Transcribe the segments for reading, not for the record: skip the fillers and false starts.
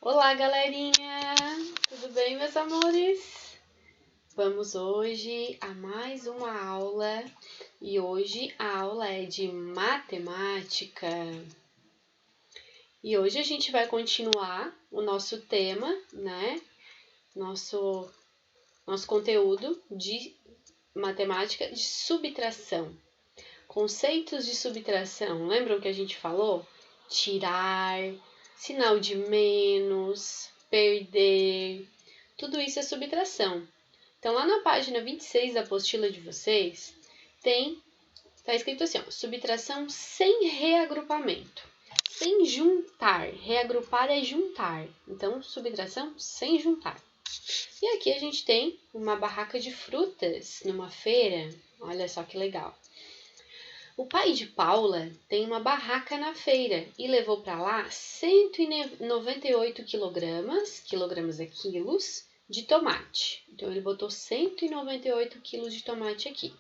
Olá, galerinha! Tudo bem, meus amores? Vamos hoje a mais uma aula e hoje a aula é de matemática. E hoje a gente vai continuar o nosso tema, né? Nosso conteúdo de matemática de subtração. Conceitos de subtração. Lembram que a gente falou? Tirar, sinal de menos, perder, tudo isso é subtração. Então, lá na página 26 da apostila de vocês, tá escrito assim, ó, subtração sem reagrupamento, sem juntar. Reagrupar é juntar, então, subtração sem juntar. E aqui a gente tem uma barraca de frutas numa feira, olha só que legal. O pai de Paula tem uma barraca na feira e levou para lá 198 quilogramas é quilos, de tomate. Então, ele botou 198 quilos de tomate aqui.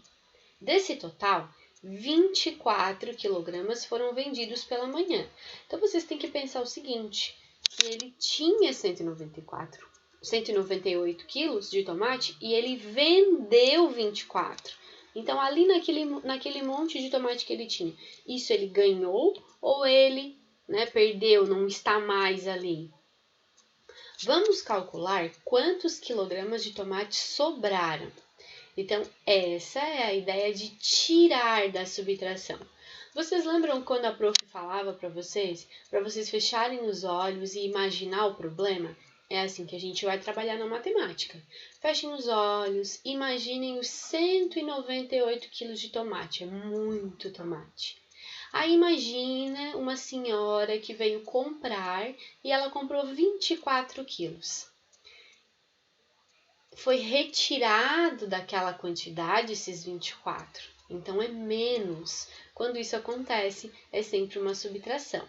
Desse total, 24 quilogramas foram vendidos pela manhã. Então, vocês têm que pensar o seguinte, que ele tinha 198 quilos de tomate e ele vendeu 24. Então, ali naquele monte de tomate que ele tinha, isso ele ganhou ou ele perdeu, não está mais ali? Vamos calcular quantos quilogramas de tomate sobraram. Então, essa é a ideia de tirar da subtração. Vocês lembram quando a prof falava para vocês fecharem os olhos e imaginar o problema? É assim que a gente vai trabalhar na matemática. Fechem os olhos, imaginem os 198 quilos de tomate, é muito tomate. Aí imagina uma senhora que veio comprar e ela comprou 24 quilos. Foi retirado daquela quantidade esses 24, então é menos. Quando isso acontece, é sempre uma subtração.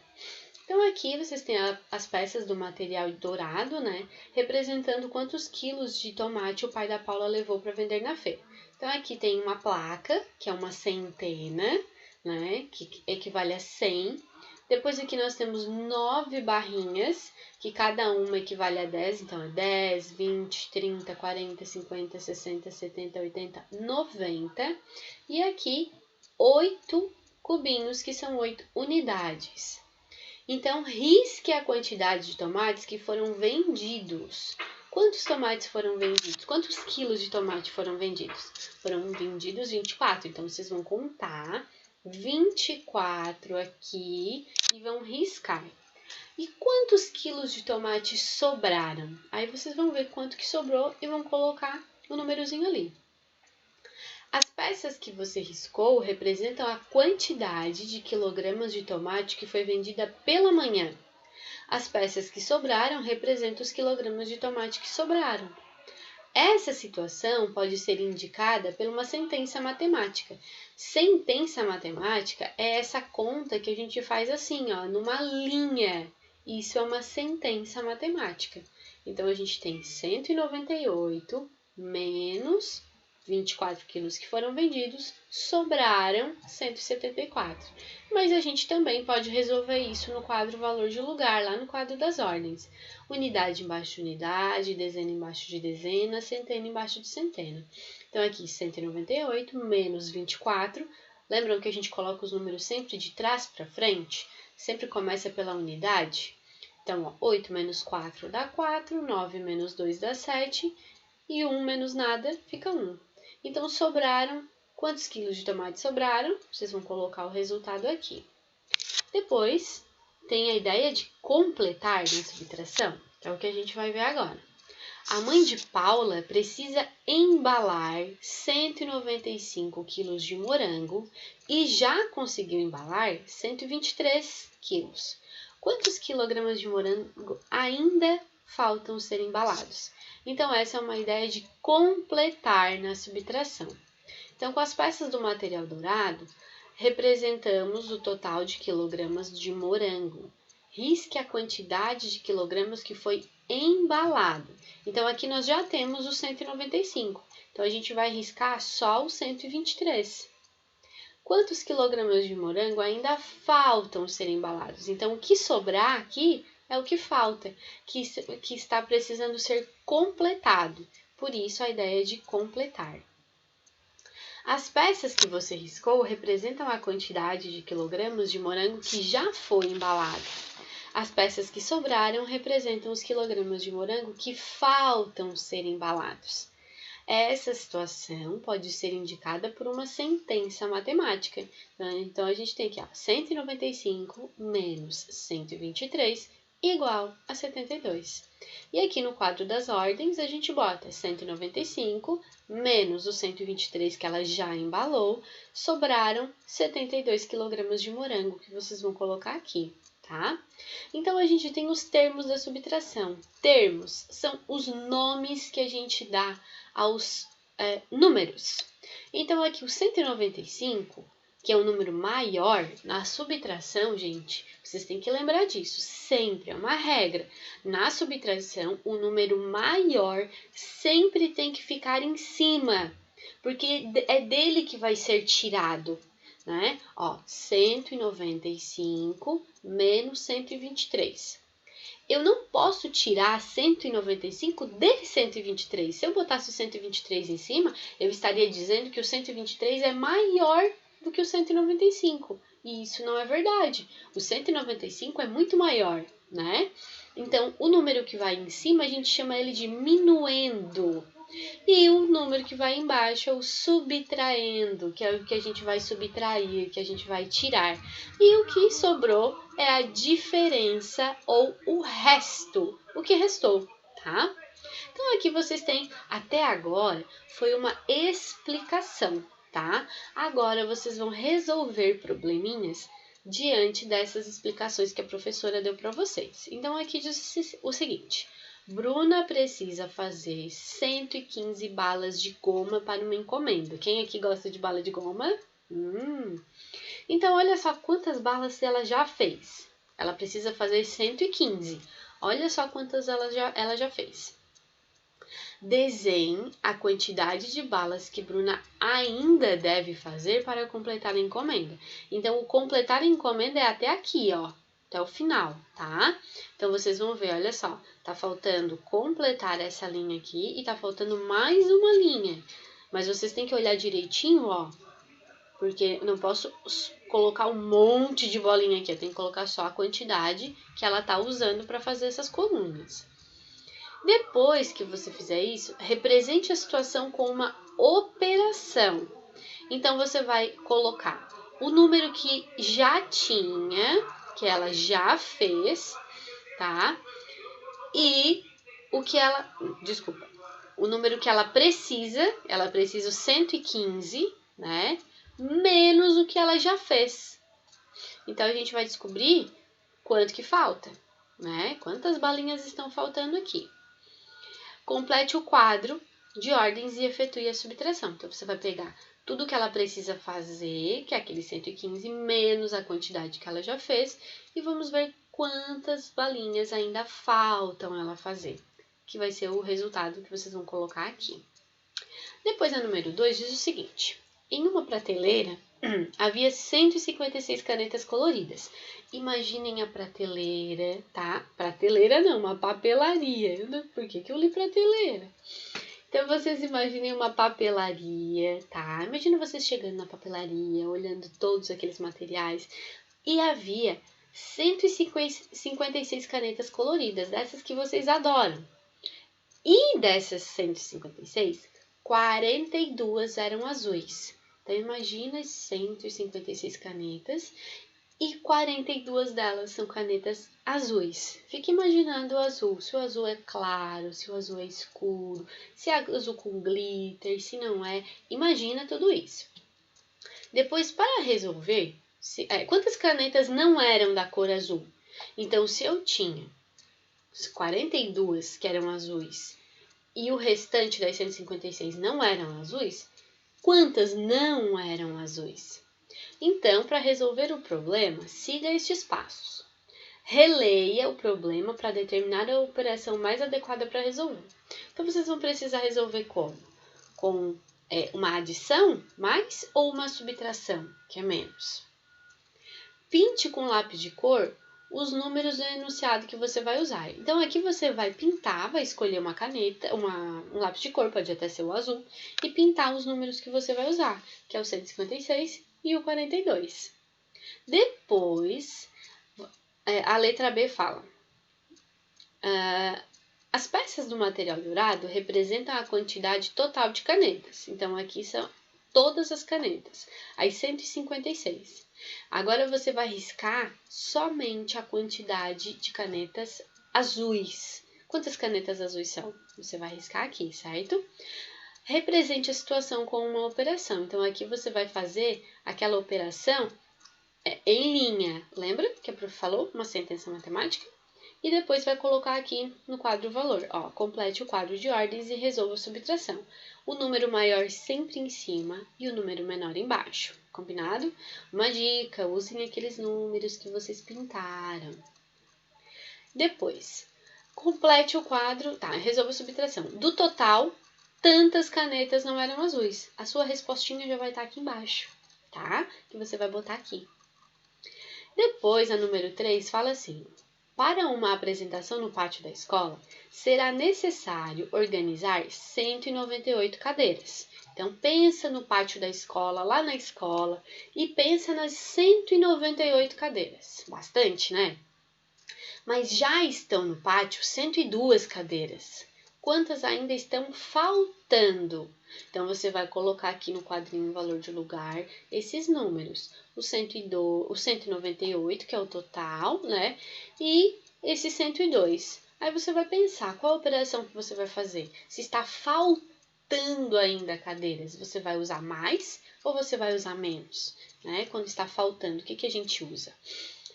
Então, aqui vocês têm as peças do material dourado, né? Representando quantos quilos de tomate o pai da Paula levou para vender na feira. Então, aqui tem uma placa, que é uma centena, né? Que equivale a 100. Depois aqui nós temos 9 barrinhas, que cada uma equivale a 10. Então, é 10, 20, 30, 40, 50, 60, 70, 80, 90. E aqui, 8 cubinhos, que são 8 unidades. Então, risque a quantidade de tomates que foram vendidos. Quantos tomates foram vendidos? Quantos quilos de tomate foram vendidos? Foram vendidos 24. Então, vocês vão contar 24 aqui e vão riscar. E quantos quilos de tomate sobraram? Aí, vocês vão ver quanto que sobrou e vão colocar o númerozinho ali. As peças que você riscou representam a quantidade de quilogramas de tomate que foi vendida pela manhã. As peças que sobraram representam os quilogramas de tomate que sobraram. Essa situação pode ser indicada por uma sentença matemática. Sentença matemática é essa conta que a gente faz assim, ó, numa linha. Isso é uma sentença matemática. Então, a gente tem 198 menos 24 quilos que foram vendidos, sobraram 174. Mas a gente também pode resolver isso no quadro valor de lugar, lá no quadro das ordens. Unidade embaixo de unidade, dezena embaixo de dezena, centena embaixo de centena. Então, aqui 198 menos 24. Lembram que a gente coloca os números sempre de trás para frente? Sempre começa pela unidade? Então, ó, 8 menos 4 dá 4, 9 menos 2 dá 7 e 1 menos nada fica 1. Então, sobraram, quantos quilos de tomate sobraram? Vocês vão colocar o resultado aqui. Depois, tem a ideia de completar na subtração, que é o que a gente vai ver agora. A mãe de Paula precisa embalar 195 quilos de morango e já conseguiu embalar 123 quilos. Quantos quilogramas de morango ainda faltam ser embalados? Então, essa é uma ideia de completar na subtração. Então, com as peças do material dourado, representamos o total de quilogramas de morango. Risque a quantidade de quilogramas que foi embalado. Então, aqui nós já temos os 195. Então, a gente vai riscar só os 123. Quantos quilogramas de morango ainda faltam ser embalados? Então, o que sobrar aqui é o que falta, que está precisando ser completado. Por isso a ideia de completar. As peças que você riscou representam a quantidade de quilogramas de morango que já foi embalado. As peças que sobraram representam os quilogramas de morango que faltam ser embalados. Essa situação pode ser indicada por uma sentença matemática. Então, a gente tem aqui 195 menos 123 igual a 72. E aqui no quadro das ordens, a gente bota 195 menos os 123 que ela já embalou, sobraram 72 kg de morango, que vocês vão colocar aqui, tá? Então, a gente tem os termos da subtração. Termos são os nomes que a gente dá aos números. Então, aqui o 195, que é um número maior, na subtração, gente, vocês têm que lembrar disso, sempre, é uma regra. Na subtração, o número maior sempre tem que ficar em cima, porque é dele que vai ser tirado, né? 195 menos 123. Eu não posso tirar 195 de 123. Se eu botasse o 123 em cima, eu estaria dizendo que o 123 é maior do que o 195. E isso não é verdade. O 195 é muito maior, né? Então, o número que vai em cima, a gente chama ele de minuendo. E o número que vai embaixo é o subtraendo, que é o que a gente vai subtrair, que a gente vai tirar. E o que sobrou é a diferença ou o resto, o que restou, tá? Então, aqui vocês têm, até agora, foi uma explicação, tá? Agora, vocês vão resolver probleminhas diante dessas explicações que a professora deu para vocês. Então, aqui diz o seguinte: Bruna precisa fazer 115 balas de goma para uma encomenda. Quem aqui gosta de bala de goma? Então, olha só quantas balas ela já fez. Ela precisa fazer 115. Olha só quantas ela já fez. Desenhe a quantidade de balas que Bruna ainda deve fazer para completar a encomenda. Então, o completar a encomenda é até aqui, até o final, tá? Então, vocês vão ver, olha só, tá faltando completar essa linha aqui e tá faltando mais uma linha. Mas vocês têm que olhar direitinho, porque eu não posso colocar um monte de bolinha aqui, eu tenho que colocar só a quantidade que ela tá usando para fazer essas colunas. Depois que você fizer isso, represente a situação com uma operação. Então, você vai colocar o número que já tinha, que ela já fez, tá? E o número que ela precisa o 115, né? Menos o que ela já fez. Então, a gente vai descobrir quanto que falta, né? Quantas balinhas estão faltando aqui. Complete o quadro de ordens e efetue a subtração. Então, você vai pegar tudo que ela precisa fazer, que é aquele 115, menos a quantidade que ela já fez, e vamos ver quantas balinhas ainda faltam ela fazer, que vai ser o resultado que vocês vão colocar aqui. Depois, a número 2 diz o seguinte: em uma prateleira havia 156 canetas coloridas. Imaginem a prateleira, tá? Prateleira não, uma papelaria. Por que eu li prateleira? Então, vocês imaginem uma papelaria, tá? Imagina vocês chegando na papelaria, olhando todos aqueles materiais. E havia 156 canetas coloridas, dessas que vocês adoram. E dessas 156, 42 eram azuis. Então, imagina 156 canetas e 42 delas são canetas azuis. Fique imaginando o azul, se o azul é claro, se o azul é escuro, se é azul com glitter, se não é. Imagina tudo isso. Depois, para resolver, quantas canetas não eram da cor azul? Então, se eu tinha 42 que eram azuis e o restante das 156 não eram azuis, quantas não eram azuis? Então, para resolver o problema, siga estes passos. Releia o problema para determinar a operação mais adequada para resolver. Então, vocês vão precisar resolver como? Com uma adição, mais, ou uma subtração, que é menos. Pinte com lápis de cor os números do enunciado que você vai usar. Então, aqui você vai pintar, vai escolher uma caneta, um lápis de cor, pode até ser o azul, e pintar os números que você vai usar, que é o 156 e o 42. Depois, a letra B fala: as peças do material dourado representam a quantidade total de canetas. Então, aqui são todas as canetas, as 156. Agora, você vai riscar somente a quantidade de canetas azuis. Quantas canetas azuis são? Você vai riscar aqui, certo? Represente a situação com uma operação. Então, aqui você vai fazer aquela operação em linha. Lembra que a prof falou? Uma sentença matemática? E depois vai colocar aqui no quadro o valor. Ó, complete o quadro de ordens e resolva a subtração. O número maior sempre em cima e o número menor embaixo. Combinado? Uma dica, usem aqueles números que vocês pintaram. Depois, complete o quadro, resolva a subtração. Do total, tantas canetas não eram azuis. A sua respostinha já vai estar aqui embaixo, tá? Que você vai botar aqui. Depois, a número 3 fala assim: para uma apresentação no pátio da escola, será necessário organizar 198 cadeiras. Então, pensa no pátio da escola, lá na escola, e pensa nas 198 cadeiras. Bastante, né? Mas já estão no pátio 102 cadeiras. Quantas ainda estão faltando? Então, você vai colocar aqui no quadrinho o valor de lugar, esses números. O 198, que é o total, né? E esse 102. Aí você vai pensar qual a operação que você vai fazer. Se está faltando ainda cadeiras, você vai usar mais ou você vai usar menos? Né? Quando está faltando, o que a gente usa?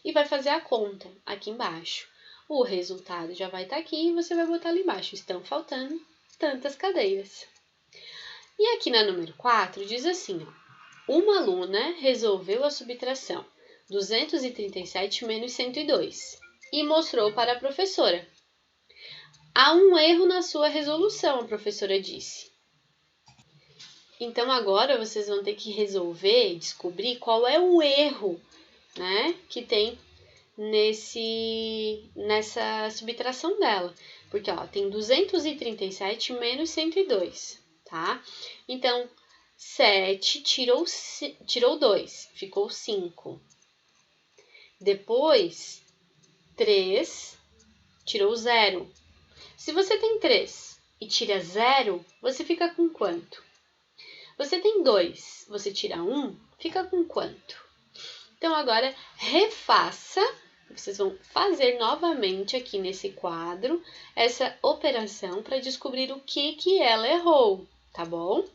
E vai fazer a conta aqui embaixo. O resultado já vai estar aqui e você vai botar ali embaixo. Estão faltando tantas cadeiras. E aqui na número 4 diz assim, ó: uma aluna resolveu a subtração 237 menos 102 e mostrou para a professora. Há um erro na sua resolução, a professora disse. Então agora vocês vão ter que resolver, descobrir qual é o erro, né, que tem nessa subtração dela. Porque, ó, tem 237 menos 102, tá? Então, 7 tirou 2, ficou 5. Depois, 3 tirou 0. Se você tem 3 e tira 0, você fica com quanto? Você tem 2, você tira 1, fica com quanto? Então, agora, refaça. Vocês vão fazer novamente aqui nesse quadro essa operação para descobrir o que ela errou, tá bom?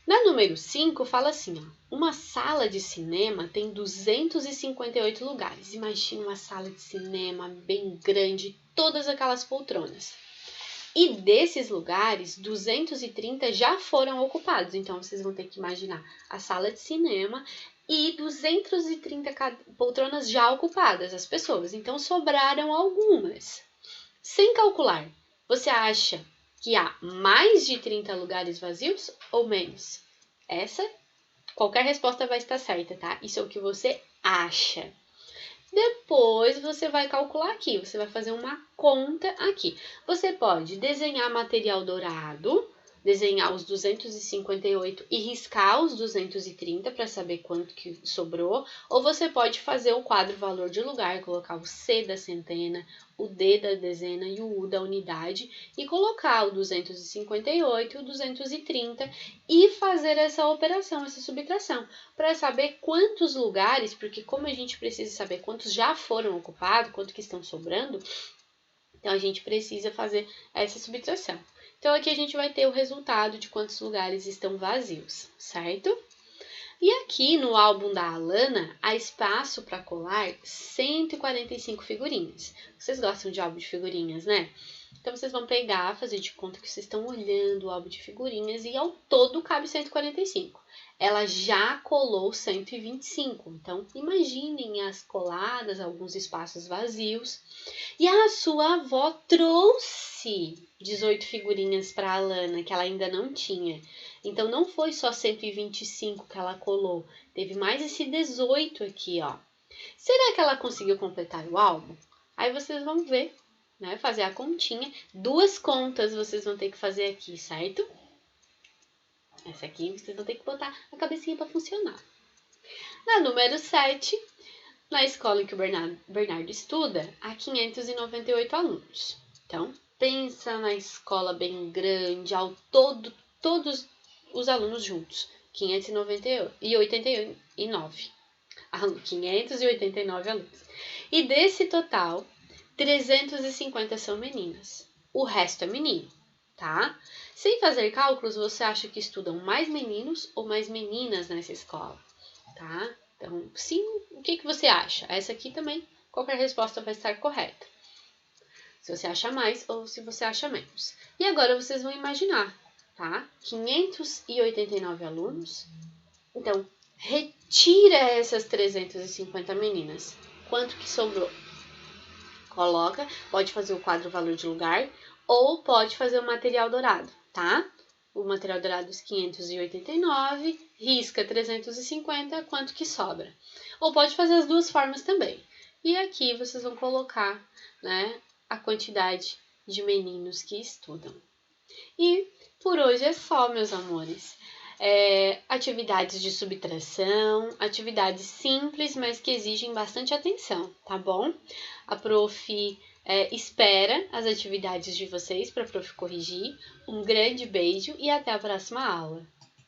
Na número 5, fala assim, ó: uma sala de cinema tem 258 lugares. Imagina uma sala de cinema bem grande, todas aquelas poltronas. E desses lugares, 230 já foram ocupados. Então, vocês vão ter que imaginar a sala de cinema e 230 poltronas já ocupadas, as pessoas. Então, sobraram algumas. Sem calcular, você acha que há mais de 30 lugares vazios ou menos? Qualquer resposta vai estar certa, tá? Isso é o que você acha. Depois, você vai calcular aqui, você vai fazer uma conta aqui. Você pode desenhar material dourado, desenhar os 258 e riscar os 230 para saber quanto que sobrou, ou você pode fazer o quadro valor de lugar, colocar o C da centena, o D da dezena e o U da unidade e colocar o 258 e o 230 e fazer essa operação, essa subtração, para saber quantos lugares, porque como a gente precisa saber quantos já foram ocupados, quanto que estão sobrando, então a gente precisa fazer essa subtração. Então, aqui a gente vai ter o resultado de quantos lugares estão vazios, certo? E aqui no álbum da Alana, há espaço para colar 145 figurinhas. Vocês gostam de álbum de figurinhas, né? Então, vocês vão pegar, fazer de conta que vocês estão olhando o álbum de figurinhas e ao todo cabe 145. Ela já colou 125, então imaginem as coladas, alguns espaços vazios. E a sua avó trouxe 18 figurinhas para a Alana, que ela ainda não tinha. Então, não foi só 125 que ela colou, teve mais esse 18 aqui, ó. Será que ela conseguiu completar o álbum? Aí vocês vão ver, né? Fazer a continha. 2 contas vocês vão ter que fazer aqui, certo? Essa aqui vocês vão ter que botar a cabecinha para funcionar. Na número 7, na escola em que o Bernardo estuda, há 598 alunos. Então, pensa na escola bem grande, todos os alunos juntos. 589. 589 alunos. E desse total, 350 são meninas. O resto é menino, tá? Sem fazer cálculos, você acha que estudam mais meninos ou mais meninas nessa escola, tá? Então, sim, o que você acha? Essa aqui também, qualquer resposta vai estar correta. Se você acha mais ou se você acha menos. E agora vocês vão imaginar, tá? 589 alunos. Então, retira essas 350 meninas. Quanto que sobrou? Coloca, pode fazer o quadro valor de lugar ou pode fazer o material dourado, tá? O material dourado é 589, risca 350, quanto que sobra? Ou pode fazer as duas formas também. E aqui vocês vão colocar, né, a quantidade de meninos que estudam. E por hoje é só, meus amores. Atividades de subtração, atividades simples, mas que exigem bastante atenção, tá bom? A prof espera as atividades de vocês para a prof corrigir. Um grande beijo e até a próxima aula!